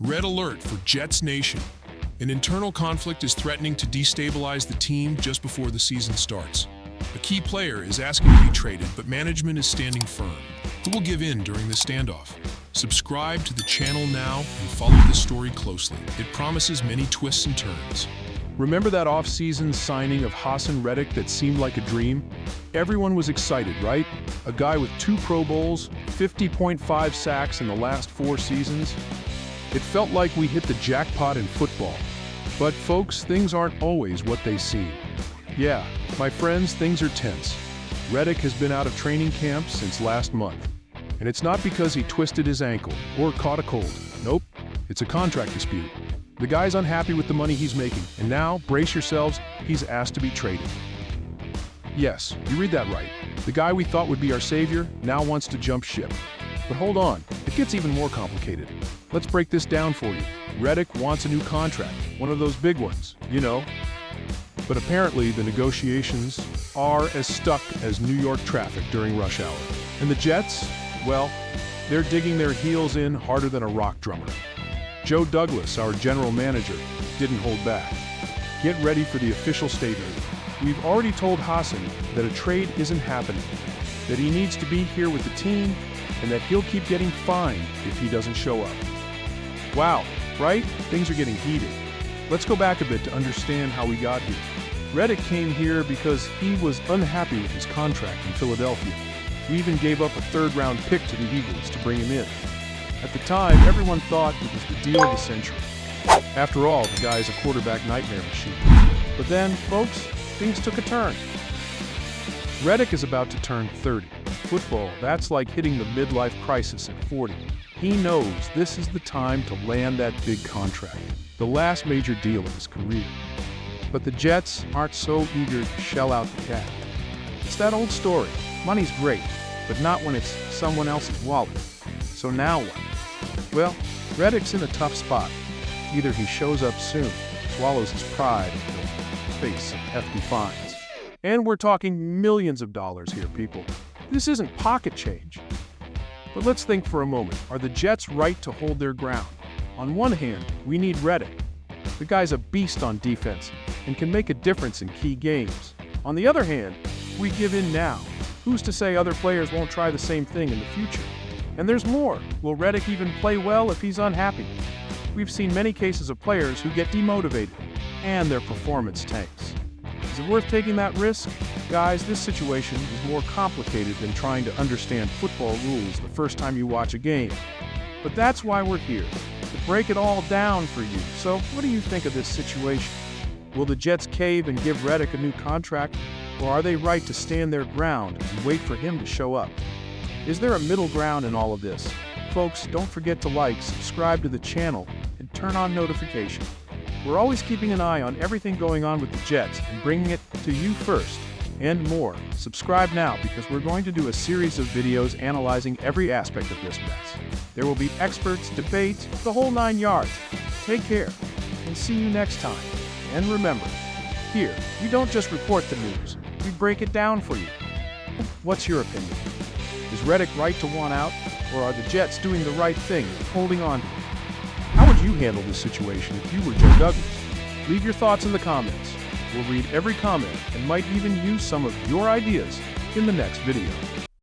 Red alert for Jets Nation. An internal conflict is threatening to destabilize the team just before the season starts. A key player is asking to be traded, but management is standing firm. Who will give in during the standoff? Subscribe to the channel now and follow this story closely. It promises many twists and turns. Remember that off-season signing of Haason Reddick that seemed like a dream? Everyone was excited, right? A guy with 2 Pro Bowls, 50.5 sacks in the last 4 seasons. It felt like we hit the jackpot in football. But folks, things aren't always what they seem. Yeah, my friends, things are tense. Reddick has been out of training camp since last month. And it's not because he twisted his ankle or caught a cold. Nope, it's a contract dispute. The guy's unhappy with the money he's making, and now, brace yourselves, he's asked to be traded. Yes, you read that right. The guy we thought would be our savior now wants to jump ship. But hold on, it gets even more complicated. Let's break this down for you. Reddick wants a new contract, one of those big ones, you know. But apparently the negotiations are as stuck as New York traffic during rush hour. And the Jets, well, they're digging their heels in harder than a rock drummer. Joe Douglas, our general manager, didn't hold back. Get ready for the official statement. We've already told Haason that a trade isn't happening, that he needs to be here with the team, and that he'll keep getting fined if he doesn't show up. Wow, right? Things are getting heated. Let's go back a bit to understand how we got here. Reddick came here because he was unhappy with his contract in Philadelphia. We even gave up a 3rd-round pick to the Eagles to bring him in. At the time, everyone thought it was the deal of the century. After all, the guy's a quarterback nightmare machine. But then, folks, things took a turn. Reddick is about to turn 30. Football, that's like hitting the midlife crisis at 40. He knows this is the time to land that big contract, the last major deal of his career. But the Jets aren't so eager to shell out the cash. It's that old story. Money's great, but not when it's someone else's wallet. So now what? Well, Reddick's in a tough spot. Either he shows up soon, swallows his pride, and he'll face some hefty fines. And we're talking millions of dollars here, people. This isn't pocket change. But let's think for a moment. Are the Jets right to hold their ground? On one hand, we need Reddick. The guy's a beast on defense and can make a difference in key games. On the other hand, we give in now. Who's to say other players won't try the same thing in the future? And there's more. Will Reddick even play well if he's unhappy? We've seen many cases of players who get demotivated and their performance tanks. Is it worth taking that risk? Guys, this situation is more complicated than trying to understand football rules the first time you watch a game. But that's why we're here, to break it all down for you. So what do you think of this situation? Will the Jets cave and give Reddick a new contract, or are they right to stand their ground and wait for him to show up? Is there a middle ground in all of this? Folks, don't forget to like, subscribe to the channel, and turn on notifications. We're always keeping an eye on everything going on with the Jets and bringing it to you first, and more. Subscribe now because we're going to do a series of videos analyzing every aspect of this mess. There will be experts, debate, the whole 9 yards. Take care, and see you next time. And remember, here, we don't just report the news, we break it down for you. What's your opinion? Is Reddick right to want out, or are the Jets doing the right thing, holding on to him? How would you handle this situation if you were Joe Douglas? Leave your thoughts in the comments. We'll read every comment and might even use some of your ideas in the next video.